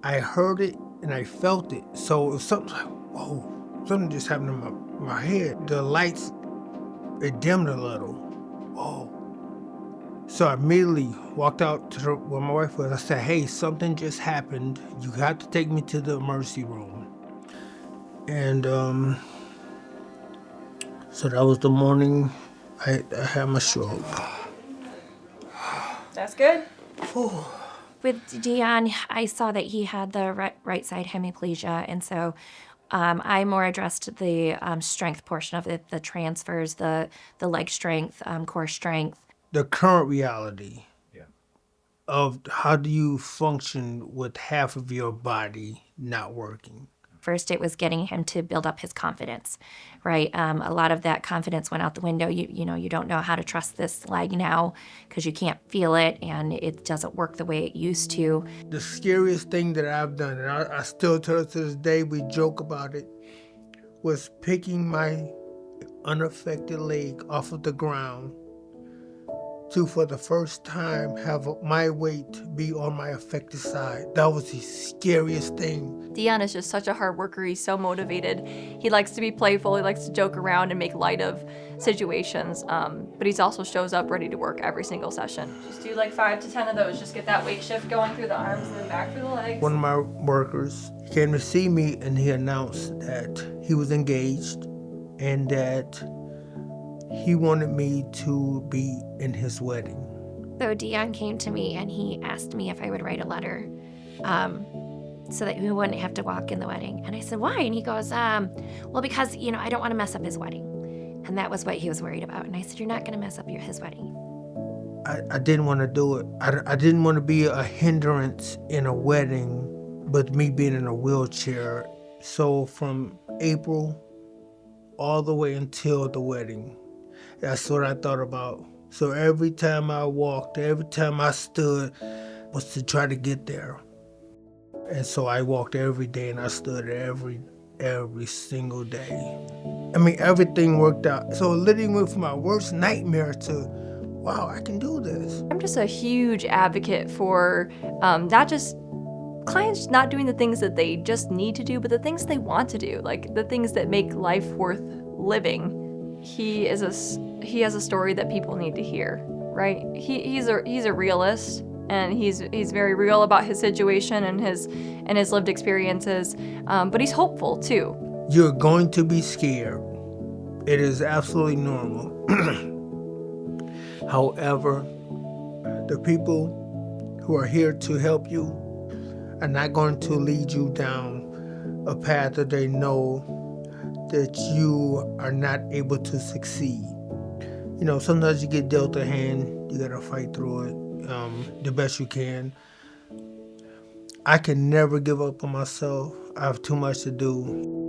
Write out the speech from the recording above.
I heard it and I felt it. So it was something like, whoa, something just happened in my head. The lights, it dimmed a little. Whoa. So I immediately walked out to where my wife was. I said, hey, something just happened. You have to take me to the emergency room. And so that was the morning I had my stroke. That's good. With Dion, I saw that he had the right side hemiplegia, and so I more addressed the strength portion of it, the transfers, the leg strength, core strength. The current reality of how do you function with half of your body not working. First, it was getting him to build up his confidence, right? A lot of that confidence went out the window. You don't know how to trust this leg now because you can't feel it and it doesn't work the way it used to. The scariest thing that I've done, and I still tell it to this day, we joke about it, was picking my unaffected leg off of the ground to, for the first time, have my weight be on my affected side. That was the scariest thing. Dion is just such a hard worker. He's so motivated. He likes to be playful. He likes to joke around and make light of situations. But he also shows up ready to work every single session. Just do like 5 to 10 of those. Just get that weight shift going through the arms and then back through the legs. One of my workers came to see me and he announced that he was engaged and that he wanted me to be in his wedding. So Dion came to me and he asked me if I would write a letter so that we wouldn't have to walk in the wedding. And I said, why? And he goes, well, because, I don't want to mess up his wedding. And that was what he was worried about. And I said, you're not going to mess up his wedding. I didn't want to do it. I didn't want to be a hindrance in a wedding, but me being in a wheelchair. So from April all the way until the wedding, that's what I thought about. So every time I walked, every time I stood, was to try to get there. And so I walked every day and I stood every single day. I mean, everything worked out. So it literally went from my worst nightmare to, wow, I can do this. I'm just a huge advocate for not just clients not doing the things that they just need to do, but the things they want to do, like the things that make life worth living. He has a story that people need to hear, right? He's a realist, and he's very real about his situation and his lived experiences, but he's hopeful too. You're going to be scared. It is absolutely normal. However, the people who are here to help you are not going to lead you down a path that they know that you are not able to succeed. Sometimes you get dealt a hand, you gotta fight through it the best you can. I can never give up on myself. I have too much to do.